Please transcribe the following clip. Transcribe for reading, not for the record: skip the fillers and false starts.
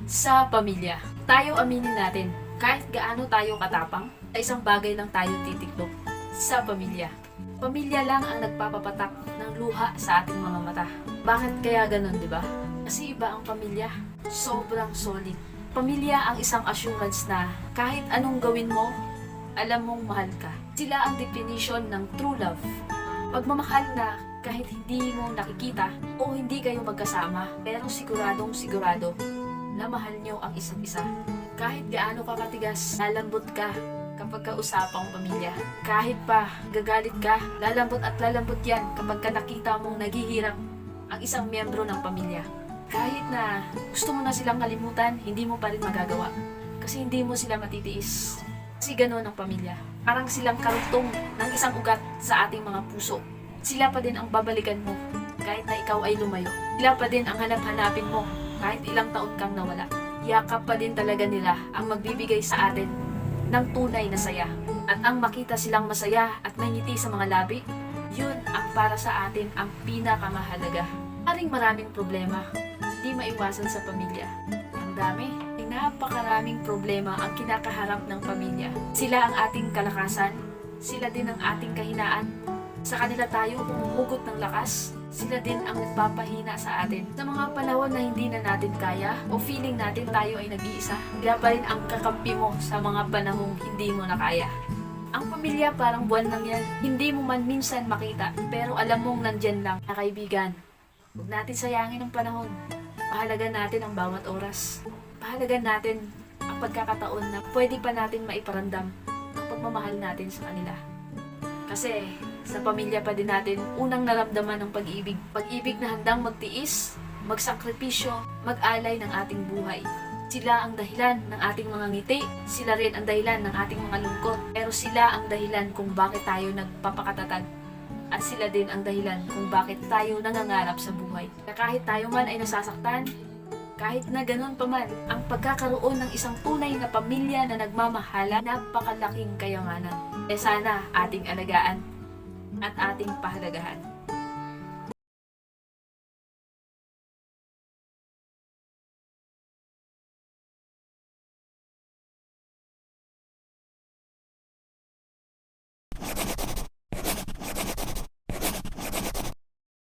Sa pamilya. Tayo aminin natin, kahit gaano tayo katapang, sa isang bagay lang tayo titiklop. Sa pamilya. Pamilya lang ang nagpapapatak ng luha sa ating mga mata. Bakit kaya ganun, di ba? Kasi iba ang pamilya. Sobrang solid. Pamilya ang isang assurance na kahit anong gawin mo, alam mong mahal ka. Sila ang definition ng true love. Pagmamahal na kahit hindi mo nakikita o hindi kayo magkasama, pero siguradong sigurado na mahal nyo ang isa't isa. Kahit gaano ka katigas, lalambot ka kapag kausapang pamilya. Kahit pa gagalit ka, lalambot at lalambot yan kapag ka nakita mong naghihirap ang isang miyembro ng pamilya. Kahit na gusto mo na silang kalimutan, hindi mo pa rin magagawa. Kasi hindi mo sila matitiis. Kasi gano'n ang pamilya. Parang silang karugtong ng isang ugat sa ating mga puso. Sila pa din ang babalikan mo kahit na ikaw ay lumayo. Sila pa din ang hanap-hanapin mo kahit ilang taon kang nawala. Yakap pa din talaga nila ang magbibigay sa atin ng tunay na saya. At ang makita silang masaya at may ngiti sa mga labi, yun ang para sa atin ang pinakamahalaga. Maraming problema, hindi maiwasan sa pamilya. Ang dami, ay napakaraming problema ang kinakaharap ng pamilya. Sila ang ating kalakasan, sila din ang ating kahinaan. Sa kanila tayo humuhugot ng lakas, sila din ang nagpapahina sa atin. Sa mga panahon na hindi na natin kaya o feeling natin tayo ay nag-iisa, sila pa rin ang kakampi mo sa mga panahong hindi mo na kaya. Ang pamilya parang buwan lang yan. Hindi mo man minsan makita, pero alam mong nandyan lang na kaibigan. Huwag natin sayangin ang panahon. Pahalagan natin ang bawat oras. Pahalagan natin ang pagkakataon na pwede pa natin maiparamdam ang pagmamahal natin sa kanila. Kasi sa pamilya pa din natin unang naramdaman ng pag-ibig. Pag-ibig na handang magtiis, magsakripisyo, mag-alay ng ating buhay. Sila ang dahilan ng ating mga ngiti, sila rin ang dahilan ng ating mga lungkot. Pero sila ang dahilan kung bakit tayo nagpapakatatag. At sila din ang dahilan kung bakit tayo nangangarap sa buhay. Na kahit tayo man ay nasasaktan, kahit na ganun pa man, ang pagkakaroon ng isang tunay na pamilya na nagmamahala, napakalaking kayamanan. Sana ating alagaan at ating pahalagahan.